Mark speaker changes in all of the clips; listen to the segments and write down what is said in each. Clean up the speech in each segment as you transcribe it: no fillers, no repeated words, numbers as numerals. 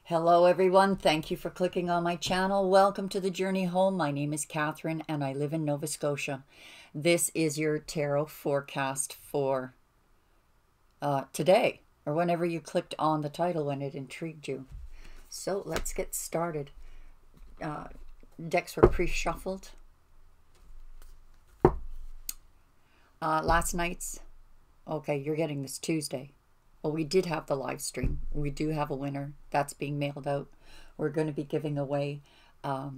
Speaker 1: Hello everyone, thank you for clicking on my channel. Welcome to the journey home. My name is Catherine and I live in Nova Scotia. This is your tarot forecast for today, or whenever you clicked on the title when it intrigued you. So let's get started. Decks were pre-shuffled. Last night's, okay, you're getting this Tuesday. Well, we did have the live stream. We do have a winner. That's being mailed out. We're going to be giving away a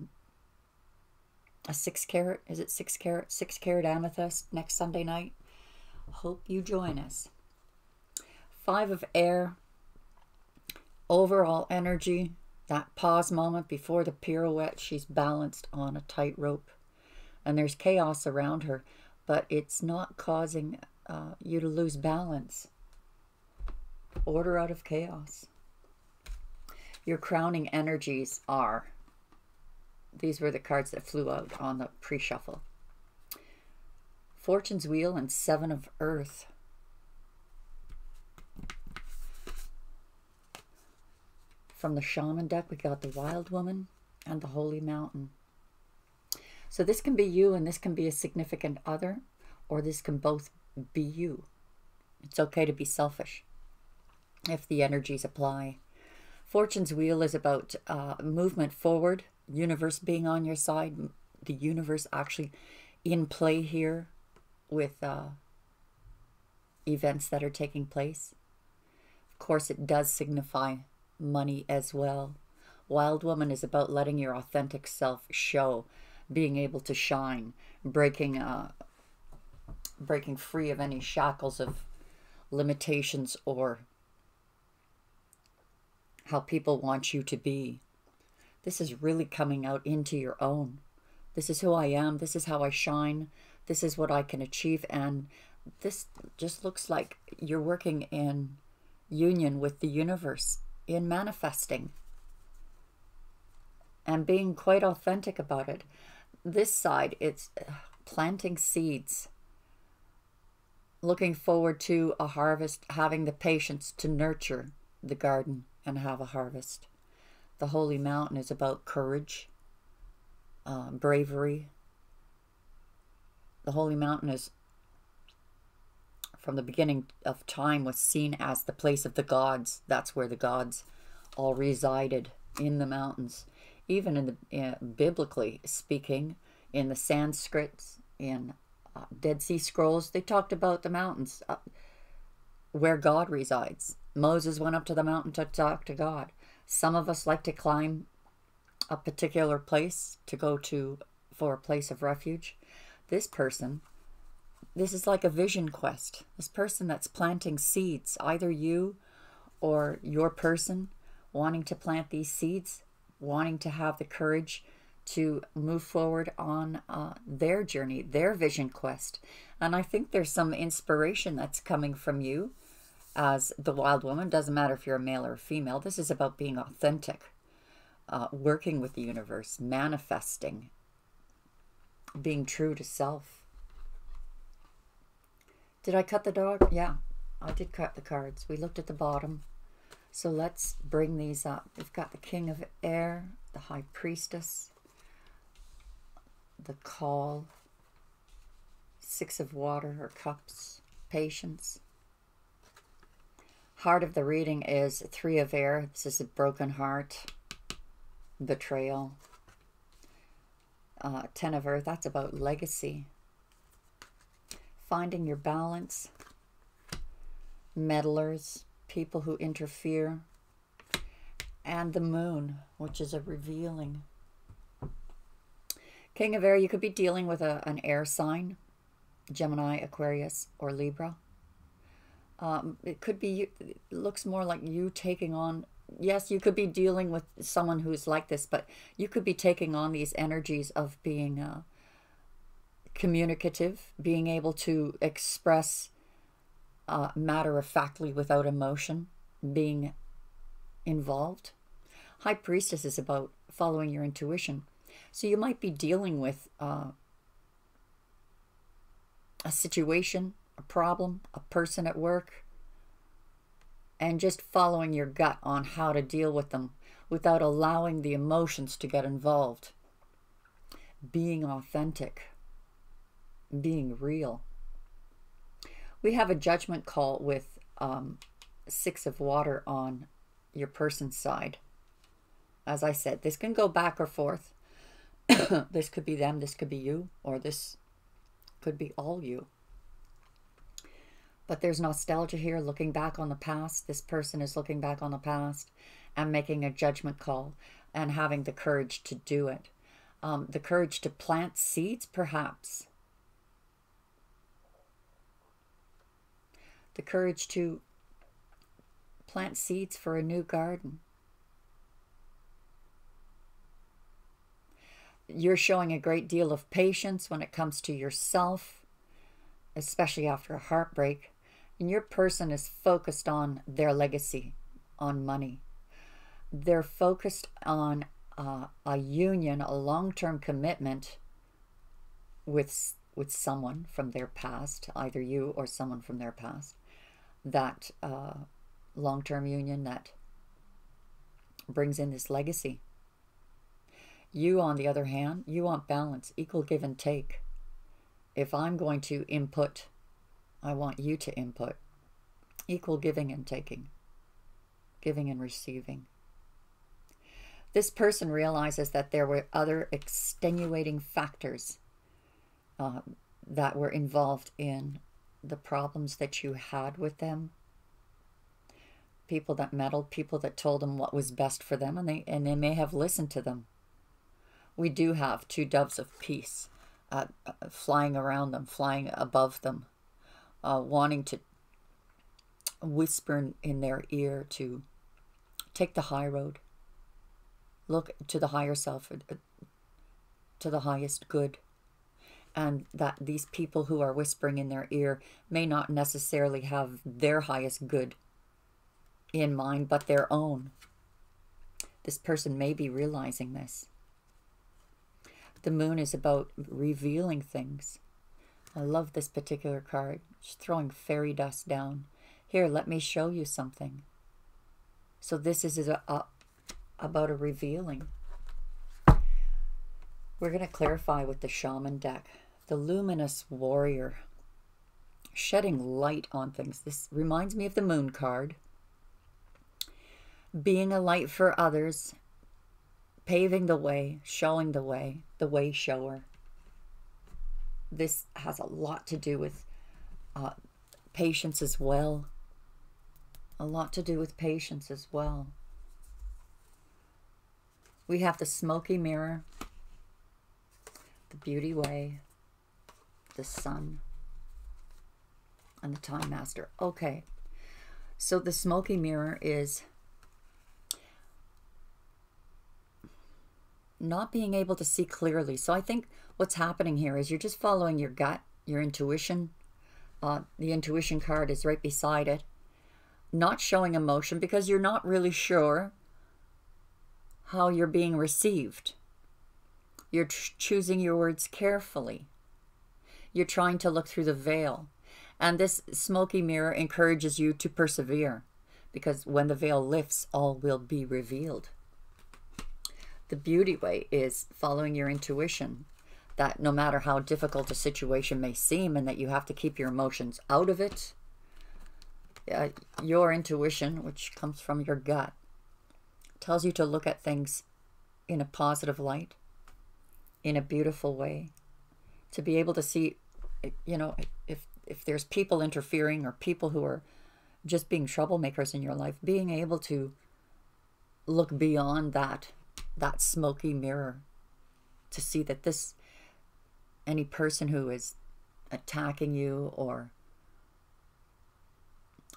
Speaker 1: 6 carat, is it 6 carat? 6 carat amethyst next Sunday night. Hope you join us. 5 of air. Overall energy. That pause moment before the pirouette. She's balanced on a tightrope. And there's chaos around her. But it's not causing you to lose balance. Order out of chaos. Your crowning energies are, these were the cards that flew out on the pre-shuffle. Fortune's Wheel and 7 of Earth. From the Shaman deck, we got the Wild Woman and the Holy Mountain. So this can be you and this can be a significant other, or this can both be you. It's okay to be selfish if the energies apply. Fortune's Wheel is about movement forward, universe being on your side, the universe actually in play here with events that are taking place. Of course, it does signify money as well. Wild Woman is about letting your authentic self show, being able to shine, breaking free of any shackles of limitations or how people want you to be. This is really coming out into your own. This is who I am. This is how I shine. This is what I can achieve. And this just looks like you're working in union with the universe, in manifesting and being quite authentic about it. This side, it's planting seeds, looking forward to a harvest, having the patience to nurture the garden and have a harvest. The Holy Mountain is about courage, bravery. The Holy Mountain is, from the beginning of time, was seen as the place of the gods. That's where the gods all resided, in the mountains. Even in the biblically speaking, in the Sanskrits, in Dead Sea Scrolls, they talked about the mountains where God resides. Moses went up to the mountain to talk to God. Some of us like to climb a particular place to go to for a place of refuge. This person, this is like a vision quest. This person that's planting seeds, either you or your person wanting to plant these seeds, wanting to have the courage to move forward on their journey, their vision quest. And I think there's some inspiration that's coming from you as the Wild Woman. Doesn't matter if you're a male or a female. This is about being authentic, working with the universe, manifesting, being true to self. Did I cut the dog? Yeah, I did cut the cards. We looked at the bottom. So let's bring these up. We've got the King of Air, the High Priestess, the Call, 6 of Water or Cups, Patience. Heart of the reading is 3 of Air. This is a broken heart, betrayal. 10 of Earth, that's about legacy. Finding your balance. Meddlers, people who interfere. And the Moon, which is a revealing. King of Air, you could be dealing with an air sign, Gemini, Aquarius, or Libra. It could be, it looks more like you taking on, yes, you could be dealing with someone who's like this, but you could be taking on these energies of being communicative, being able to express matter-of-factly without emotion, being involved. High Priestess is about following your intuition. So you might be dealing with a situation, a problem, a person at work, and just following your gut on how to deal with them without allowing the emotions to get involved. Being authentic, being real. We have a judgment call with 6 of water on your person's side. As I said, this can go back or forth. This could be them, this could be you, or this could be all you. But there's nostalgia here, looking back on the past. This person is looking back on the past and making a judgment call and having the courage to do it. The courage to plant seeds, perhaps. The courage to plant seeds for a new garden. You're showing a great deal of patience when it comes to yourself, especially after a heartbreak. And your person is focused on their legacy, on money. They're focused on a union, a long-term commitment with someone from their past, either you or someone from their past. That long-term union that brings in this legacy. You, on the other hand, you want balance, equal give and take. If I'm going to input, I want you to input. Equal giving and taking. Giving and receiving. This person realizes that there were other extenuating factors that were involved in the problems that you had with them. People that meddled, people that told them what was best for them, and they may have listened to them. We do have 2 doves of peace flying around them, flying above them, wanting to whisper in their ear to take the high road, look to the higher self, to the highest good. And that these people who are whispering in their ear may not necessarily have their highest good in mind, but their own. This person may be realizing this. The moon is about revealing things. I love this particular card. Just throwing fairy dust down. Here, let me show you something. So this is about a revealing. We're going to clarify with the shaman deck. The luminous warrior. Shedding light on things. This reminds me of the moon card. Being a light for others. Paving the way, showing the way shower. This has a lot to do with patience as well. A lot to do with patience as well. We have the smoky mirror, the beauty way, the sun, and the time master. Okay, so the smoky mirror is not being able to see clearly. So I think what's happening here is you're just following your gut, your intuition. The intuition card is right beside it. Not showing emotion because you're not really sure how you're being received. You're choosing your words carefully. You're trying to look through the veil. And this smoky mirror encourages you to persevere, because when the veil lifts, all will be revealed. The beauty way is following your intuition, that no matter how difficult a situation may seem and that you have to keep your emotions out of it, your intuition, which comes from your gut, tells you to look at things in a positive light, in a beautiful way, to be able to see, you know, if there's people interfering or people who are just being troublemakers in your life, being able to look beyond that smoky mirror to see that any person who is attacking you or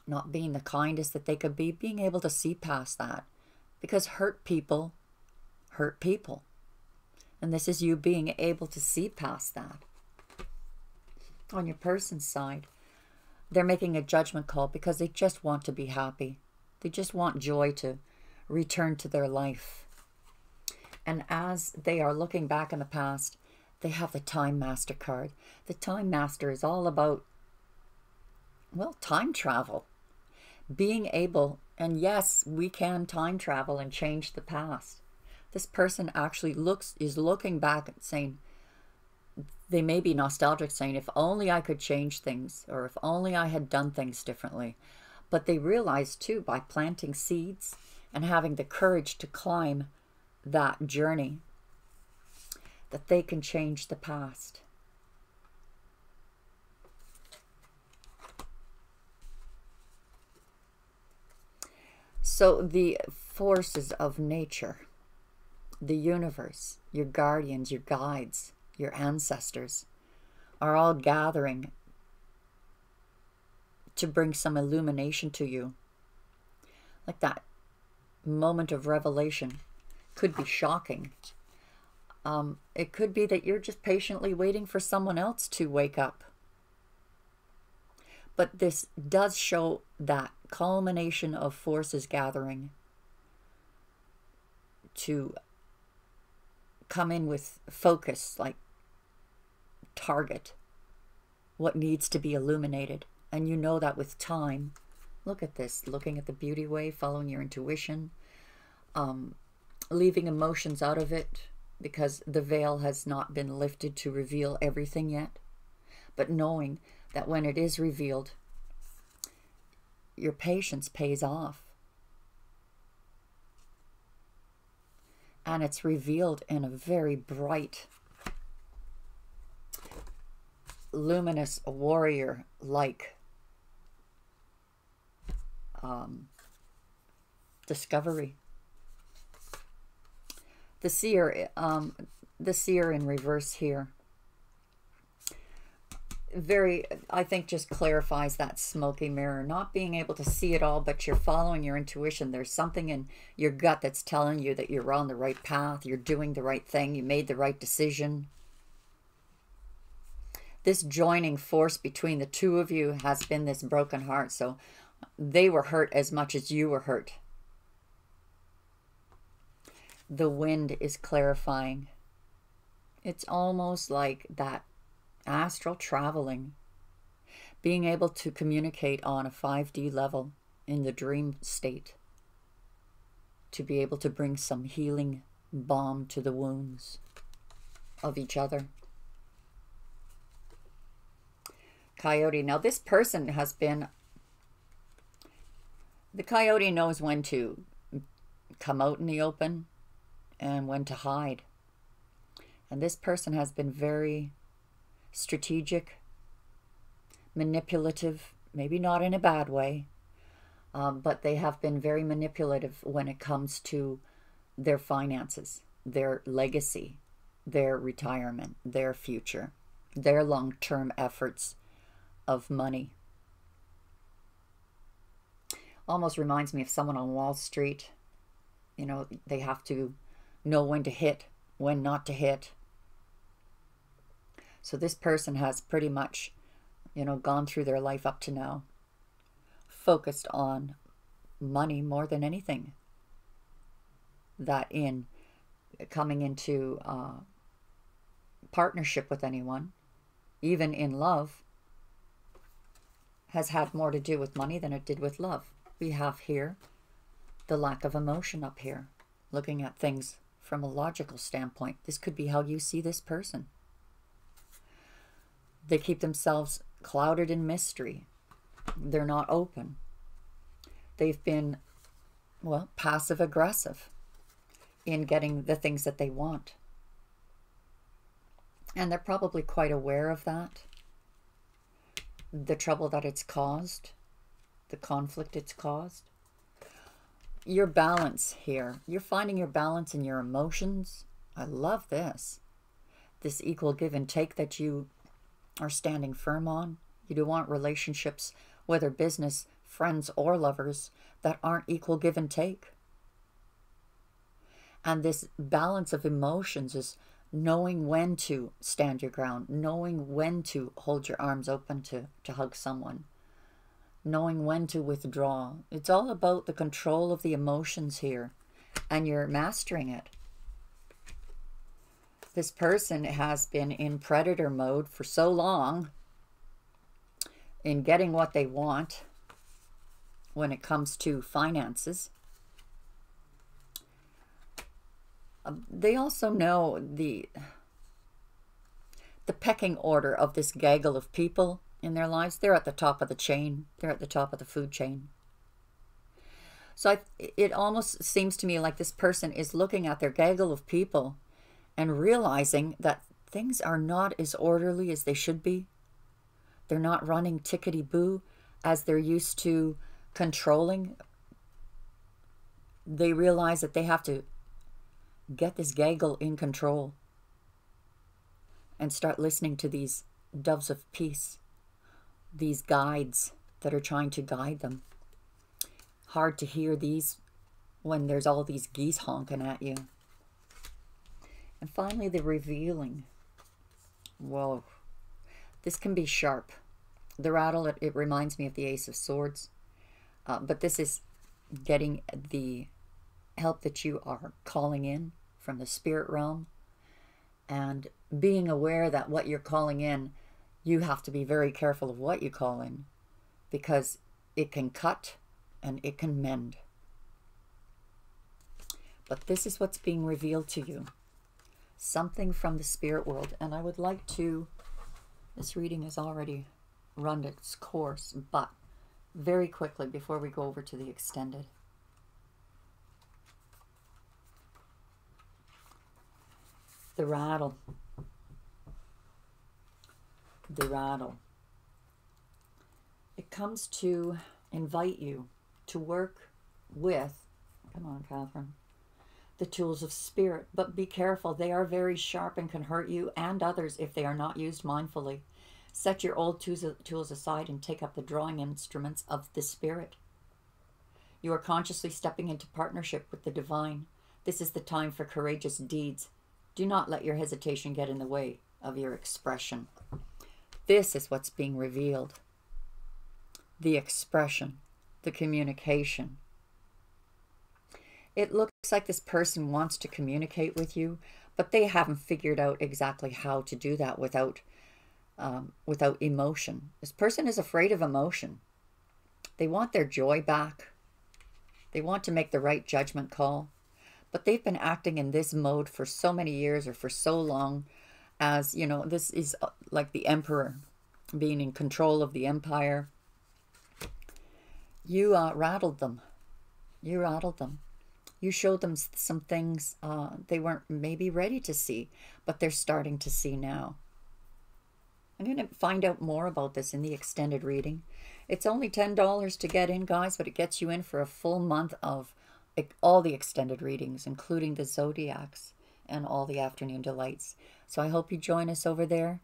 Speaker 1: not being the kindest that they could be, being able to see past that, because hurt people hurt people. And this is you being able to see past that. On your person's side, they're making a judgment call because they just want to be happy. They just want joy to return to their life. And as they are looking back in the past, they have the Time Master card. The Time Master is all about, well, time travel. Being able And yes, we can time travel and change the past. This person actually is looking back and saying, they may be nostalgic, saying, if only I could change things, or if only I had done things differently. But they realize too, by planting seeds and having the courage to climb that journey, that they can change the past. So the forces of nature, the universe, your guardians, your guides, your ancestors, are all gathering to bring some illumination to you. Like that moment of revelation. Could be shocking. It could be that you're just patiently waiting for someone else to wake up. But this does show that culmination of forces gathering to come in with focus, like target what needs to be illuminated. And you know that with time. Look at this, looking at the beauty way, following your intuition, leaving emotions out of it because the veil has not been lifted to reveal everything yet. But knowing that when it is revealed, your patience pays off. And it's revealed in a very bright, luminous, warrior-like discovery. The seer in reverse here, very, I think, just clarifies that smoky mirror, not being able to see it all, but you're following your intuition. There's something in your gut that's telling you that you're on the right path, you're doing the right thing, you made the right decision. This joining force between the two of you has been this broken heart, so they were hurt as much as you were hurt. The wind is clarifying. It's almost like that astral traveling, being able to communicate on a 5D level in the dream state, to be able to bring some healing balm to the wounds of each other. Coyote. Now this person has been, the coyote knows when to come out in the open and when to hide. And this person has been very strategic, manipulative, maybe not in a bad way, but they have been very manipulative when it comes to their finances, their legacy, their retirement, their future, their long-term efforts of money. Almost reminds me of someone on Wall Street. You know, they have to know when to hit, when not to hit. So this person has pretty much, you know, gone through their life up to now, focused on money more than anything. That in coming into partnership with anyone, even in love, has had more to do with money than it did with love. We have here the lack of emotion up here, looking at things from a logical standpoint. This could be how you see this person. They keep themselves clouded in mystery. They're not open. They've been, well, passive-aggressive in getting the things that they want. And they're probably quite aware of that. The trouble that it's caused, the conflict it's caused. Your balance here. You're finding your balance in your emotions. I love this. This equal give and take that you are standing firm on. You don't want relationships, whether business, friends, or lovers, that aren't equal give and take. And this balance of emotions is knowing when to stand your ground, knowing when to hold your arms open to hug someone, knowing when to withdraw. It's all about the control of the emotions here, and you're mastering it. This person has been in predator mode for so long in getting what they want, when it comes to finances. They also know the pecking order of this gaggle of people in their lives. They're at the top of the chain. They're at the top of the food chain. So it almost seems to me like this person is looking at their gaggle of people and realizing that things are not as orderly as they should be. They're not running tickety-boo as they're used to controlling. They realize that they have to get this gaggle in control and start listening to these doves of peace, these guides that are trying to guide them. Hard to hear these when there's all these geese honking at you. And finally, the revealing. Whoa. This can be sharp. The rattle, it reminds me of the Ace of Swords. But this is getting the help that you are calling in from the spirit realm. And being aware that what you're calling in, you have to be very careful of what you call in. Because it can cut and it can mend. But this is what's being revealed to you. Something from the spirit world. And I would like to, this reading has already run its course, but very quickly before we go over to the extended. The rattle. The rattle. It comes to invite you to work with, come on, Catherine, the tools of spirit. But be careful. They are very sharp and can hurt you and others if they are not used mindfully. Set your old tools aside and take up the drawing instruments of the spirit. You are consciously stepping into partnership with the divine. This is the time for courageous deeds. Do not let your hesitation get in the way of your expression. This is what's being revealed. The expression, the communication. It looks like this person wants to communicate with you, but they haven't figured out exactly how to do that without emotion. This person is afraid of emotion. They want their joy back. They want to make the right judgment call. But they've been acting in this mode for so many years or for so long, as, you know, this is like the emperor being in control of the empire. You rattled them. You rattled them. You showed them some things they weren't maybe ready to see, but they're starting to see now. I'm going to find out more about this in the extended reading. It's only $10 to get in, guys, but it gets you in for a full month of all the extended readings, including the Zodiacs and all the afternoon delights. So I hope you join us over there.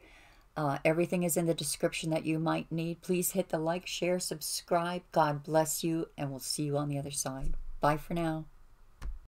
Speaker 1: Everything is in the description that you might need. Please hit the like, share, subscribe. God bless you, and we'll see you on the other side. Bye for now.